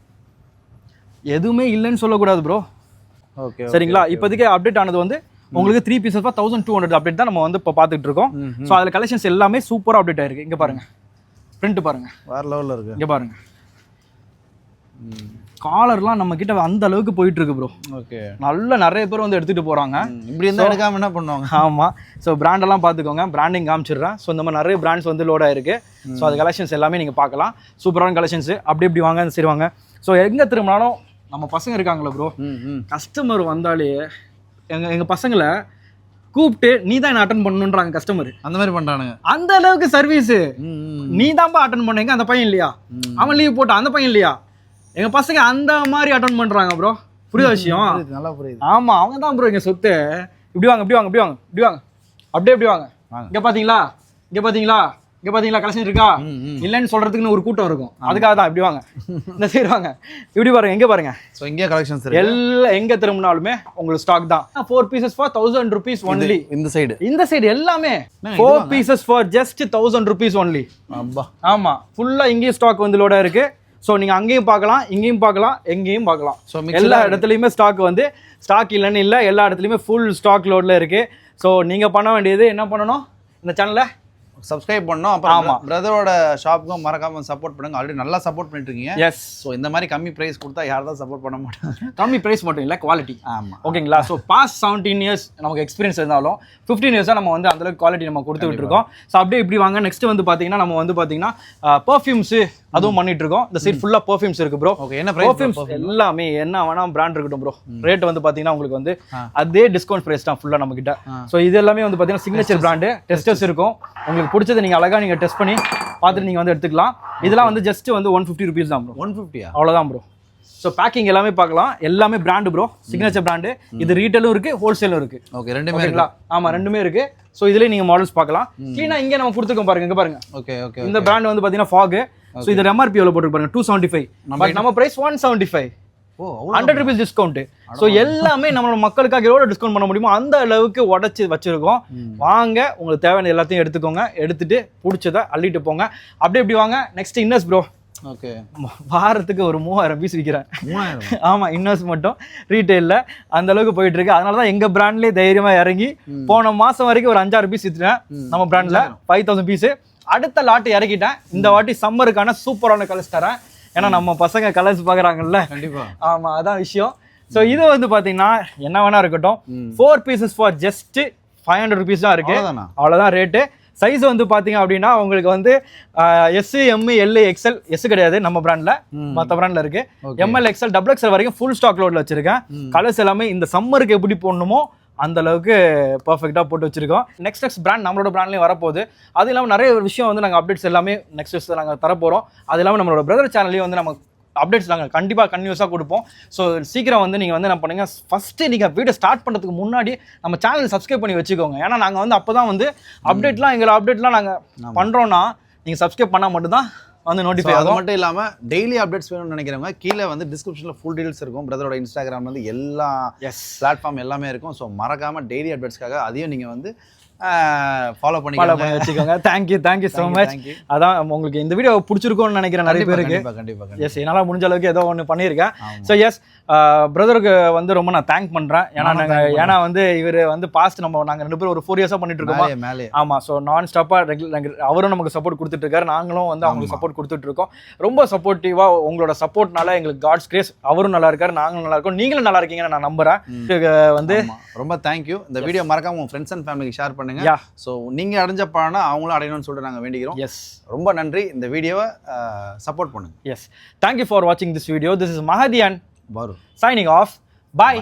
எதுவுமே இல்லைன்னு சொல்லக்கூடாது ப்ரோ. ஓகே. சரிங்களா? இப்போதைக்கு அப்டேட் ஆனது வந்து உங்களுக்கு 3 pieces for 1200 அப்டேட் தான் நம்ம வந்து இப்போ பார்த்துட்டு இருக்கோம். ஸோ அதில் கலெக்ஷன்ஸ் எல்லாமே சூப்பராக அப்டேட் ஆயிருக்கு. இங்க பாருங்க. பிரிண்ட் பாருங்க. வேற லெவல்ல இருக்கு. இங்க பாருங்க. காலர்லாம் நம்ம கிட்ட அந்த அளவுக்கு போயிட்டு இருக்கு ப்ரோ. ஓகே. நிறைய பேர் வந்து எடுத்துட்டு போறாங்க. இப்படி இருந்தா எடுக்காம என்ன பண்ணுவாங்க? ஆமா. ஸோ பிராண்ட் எல்லாம் பார்த்துக்கோங்க. பிராண்டிங் காமிச்சிடுறேன். ஸோ இந்த மாதிரி நிறைய பிராண்ட்ஸ் வந்து லோட் ஆயிருக்கு. ஸோ அது கலெக்ஷன்ஸ் எல்லாமே நீங்க பார்க்கலாம். சூப்பரான கலெக்ஷன்ஸ். அப்படி வாங்க சரி வாங்க. ஸோ எங்க திரும்பினாலும் நம்ம பசங்க இருக்காங்களா ப்ரோ, கஸ்டமர் வந்தாலே எங்க பசங்களை கூப்பிட்டு நீ தான் என்ன அட்டன் பண்ணணுன்றாங்க கஸ்டமர். அந்த மாதிரி பண்றானுங்க. அந்த அளவுக்கு சர்வீஸ். நீ தான்ப்பா அட்டன் பண்ணீங்க, அந்த பையன் இல்லையா, அவன் லீவ் போட்டான், அந்த பையன் இல்லையா, எங்க பசங்க அந்த மாதிரி அட்டன் பண்றாங்க ப்ரோ. புரியுதா விஷயம்? நல்லா புரியுது. ஆமா, அவங்க தான் ப்ரோ எங்க சொத்து. இப்படி வாங்க இப்படி வாங்க இப்படி வாங்க இப்படி வாங்க அப்படியே இப்படி வாங்க. இங்க பாத்தீங்களா இங்க பாத்தீங்களா இங்க பாத்தீங்களா கலெக்ஷன் இருக்கா இல்லன்னு சொல்றதுக்குன்னு ஒரு கூட்டம் இருக்கும். அதுக்காக தான் இப்படி வாங்க இந்த சைடு வாங்க. இப்படி பாருங்க, எங்க பாருங்க. சோ இங்க கலெக்ஷன்ஸ் இருக்கு. எல்லாம் எங்க திரும்பினாலுமே உங்களுக்கு ஸ்டாக் தான். 4 pieces for 1000 rupees only. இந்த சைடு எல்லாமே 4 pieces for just 1000 rupees only. ஆமா, ஃபுல்லா இங்கேயும் ஸ்டாக் வந்து லோடா இருக்கு. ஸோ நீங்கள் அங்கேயும் பார்க்கலாம், இங்கேயும் பார்க்கலாம், எங்கேயும் பார்க்கலாம். ஸோ எல்லா இடத்துலையுமே ஸ்டாக் வந்து ஸ்டாக் இல்லைன்னு இல்லை, எல்லா இடத்துலையுமே ஃபுல் ஸ்டாக் லோடில் இருக்குது. ஸோ நீங்கள் பண்ண வேண்டியது என்ன பண்ணணும், இந்த சேனலை சப்ஸ்கிரைப் பண்ணோம். அப்புறம் பிரதரோட ஷாப்புக்கும் மறக்காம சப்போர்ட் பண்ணுங்க. ஆல்ரெடி நல்லா சப்போர்ட் பண்ணிட்டு இருக்கீங்க. எஸ். ஸோ இந்த மாதிரி கம்மி பிரைஸ் கொடுத்தா யாரும் தான் சப்போர்ட் பண்ண மாட்டாங்க. கம்மி பிரைஸ் மட்டும் இல்லை, குவாலிட்டி. ஆமாம், ஓகேங்களா. ஸோ பாஸ்ட் 17 இயர்ஸ் நமக்கு எக்ஸ்பீரியன்ஸ் இருந்தாலும் 15 இயர்ஸாக நம்ம வந்து அந்தளவுக்கு குவாலிட்டி நம்ம கொடுத்துட்டு இருக்கோம். ஸோ அப்படியே இப்படி வாங்க. நெக்ஸ்ட் வந்து பார்த்தீங்கன்னா நம்ம வந்து பார்த்தீங்கன்னா பர்ஃப்யூம்ஸ் அதுவும் பண்ணிட்டு இருக்கோம். இந்த சைட் ஃபுல்லாக பர்ஃப்யூம்ஸ் இருக்கு ப்ரோ. ஓகே, என்ன பர்ஃப்யூம்ஸ் எல்லாமே என்ன வேணா பிராண்ட் இருக்கட்டும் ப்ரோ. ரேட் வந்து பார்த்தீங்கன்னா உங்களுக்கு வந்து அதே டிஸ்கவுண்ட் பிரைஸ் தான் ஃபுல்லாக நம்ம கிட்ட. ஸோ இது எல்லாமே வந்து பார்த்தீங்கன்னா சிக்னேச்சர் பிராண்டு, டெஸ்டர்ஸ் இருக்கும். உங்களுக்கு பிடிச்சது நீங்கள் அழகாக நீங்கள் டெஸ்ட் பண்ணி பார்த்துட்டு நீங்கள் வந்து எடுத்துக்கலாம். இதெல்லாம் வந்து ஜஸ்ட் வந்து 150 rupees தான் ப்ரோ. 150? அவ்வளோதான் ப்ரோ. ஸோ பேக்கிங் எல்லாமே பார்க்கலாம். எல்லாமே பிராண்டு ப்ரோ, சிக்னேச்சர் பிராண்டு. இது ரீட்டெயிலும் இருக்கு, ஹோல்சேலும் இருக்கு. ஓகே, ரெண்டுமே இருக்குங்களா? ஆமா, ரெண்டுமே இருக்கு. ஸோ இதுலேயே நீங்கள் மாடல்ஸ் பார்க்கலாம். கீழே இங்கே நம்ம கொடுத்துருக்கோம் பாருங்க, இங்கே பாருங்க. Okay okay. இந்த பிராண்ட் வந்து பார்த்தீங்கன்னா ஃபாக். ஸோ இது MRP எவ்வளோ போட்டு பாருங்க, 275. பட் நம்ம பிரைஸ் 175. 100 rupees discount. ஸோ எல்லாமே நம்மளோட மக்களுக்காக எவ்வளோ டிஸ்கவுண்ட் பண்ண முடியுமோ அந்த அளவுக்கு உடச்சி வச்சிருக்கோம். வாங்க, உங்களுக்கு தேவையான எல்லாத்தையும் எடுத்துக்கோங்க. எடுத்துட்டு பிடிச்சதை அள்ளிட்டு போங்க. அப்படியே இப்படி வாங்க. Next inners bro. ஓகே, வாரத்துக்கு ஒரு 3000 பீஸ் விற்கிறேன். 3000? ஆமா, இன்னர்ஸ் மட்டும் ரீட்டெயிலில் அந்த அளவுக்கு போயிட்டு இருக்கு. அதனால தான் எங்க பிராண்ட்லேயே தைரியமா இறங்கி போன மாசம் வரைக்கும் ஒரு 5-6 பீஸ் விற்றுட்டேன் நம்ம பிராண்ட்ல. 5000 பீஸ். அடுத்த லாட் இறக்கிட்டேன். இந்த வாட்டி சம்மருக்கான சூப்பரான கலர்ஸ் தரேன். ஏன்னா நம்ம பசங்க கலர்ஸ் பார்க்குறாங்கல்ல. கண்டிப்பா. ஆமா, அதான் விஷயம். ஸோ இது வந்து பார்த்தீங்கன்னா என்ன வேணா இருக்கட்டும், 4 pieces ஃபார் ஜஸ்ட் 500 rupees தான் இருக்கு. அவ்வளோதான் ரேட்டு. சைஸ் வந்து பார்த்தீங்க அப்படின்னா உங்களுக்கு வந்து S, M, L, XL. S கிடையாது நம்ம பிராண்டில், மற்ற பிராண்டில் இருக்கு. ML, XL, XXL வரைக்கும் ஃபுல் ஸ்டாக் லோடில் வச்சிருக்கேன். கலர்ஸ் எல்லாமே இந்த சம்மருக்கு எப்படி போடணுமோ அந்த அளவுக்கு பர்ஃபெக்டாக போட்டு வச்சிருக்கோம். நெக்ஸ்ட் பிராண்ட் நம்மளோட பிராண்ட்லேயும் வரப்போகுது. அது இல்லாமல் நிறைய விஷயம் வந்து நாங்கள் அப்டேட்ஸ் எல்லாமே நெக்ஸ்ட் நாங்கள் தரப்போகிறோம். அது இல்லாமல் நம்மளோட பிரதர் சேனல்லையும் வந்து நம்ம அப்டேட்ஸ் நாங்கள் கண்டிப்பாக கன்டினியூஸாக கொடுப்போம். ஸோ சீக்கிரம் வந்து நீங்கள் வந்து என்ன பண்ணுங்கள், ஃபஸ்ட்டு நீங்கள் வீடியோ ஸ்டார்ட் பண்ணுறதுக்கு முன்னாடி நம்ம சேனல் சப்ஸ்கிரைப் பண்ணி வச்சுக்கோங்க. ஏன்னா நாங்கள் வந்து அப்போ தான் வந்து அப்டேட்லாம் நாங்கள் பண்ணுறோன்னா நீங்கள் சப்ஸ்கிரைப் பண்ணால் மட்டும்தான் வந்து நோட்டிஃபை. அது மட்டும் இல்லாமல் டெய்லி அப்டேட்ஸ் வேணும்னு நினைக்கிறவங்க கீழே வந்து டிஸ்கிரிப்ஷனில் ஃபுல் டீடைல்ஸ் இருக்கும். பிரதரோட இன்ஸ்டாகிராம் வந்து எல்லா பிளாட்ஃபார்ம் எல்லாமே இருக்கும். ஸோ மறக்காமல் டெய்லி அப்டேட்ஸ்க்காக அதையும் நீங்கள் வந்து ஃபாலோ பண்ணி வச்சுக்கோங்க. Thank you so much. அதான் உங்களுக்கு இந்த வீடியோ பிடிச்சிருக்கும்னு நினைக்கிறேன் நிறைய பேருக்கு. கண்டிப்பாக. எஸ், என்னால் முடிஞ்ச அளவுக்கு ஏதோ ஒன்று பண்ணியிருக்கேன். ஸோ எஸ், பிரதருக்கு வந்து ரொம்ப நான் தேங்க் பண்ணுறேன். ஏன்னா வந்து இவர் வந்து பாஸ்ட் நாங்கள் 2 பேரும் ஒரு 4 years பண்ணிட்டு இருக்கோம். ஆமாம். ஸோ நான் ஸ்டாப்பாக அவரும் நமக்கு சப்போர்ட் கொடுத்துட்டு இருக்காரு, நாங்களும் வந்து அவங்களுக்கு சப்போர்ட் கொடுத்துட்டு இருக்கோம். ரொம்ப சப்போர்ட்டிவாக உங்களோட சப்போர்ட்னால எங்களுக்கு காட்ஸ் கிரேஸ். அவரும் நல்லா இருக்காரு, நாங்களும் நல்லா இருக்கோம், நீங்களும் நல்லா இருக்கீங்கன்னு நான் நம்புறேன். வந்து ரொம்ப தேங்க்யூ. இந்த வீடியோ மறக்காம உங்க ஃப்ரெண்ட்ஸ் அண்ட் ஃபேமிலிக்கு ஷேர் பண்ணுங்க. ஸோ நீங்க அடைஞ்ச பலனை அவங்களும் அடையணும்னு சொல்லிட்டு நாங்கள் வேண்டிக்கிறோம். எஸ், ரொம்ப நன்றி. இந்த வீடியோவை சப்போர்ட் பண்ணுங்க. எஸ், தேங்க்யூ ஃபார் வாட்சிங் this video. This is Mahdi and Baru signing off. Bye.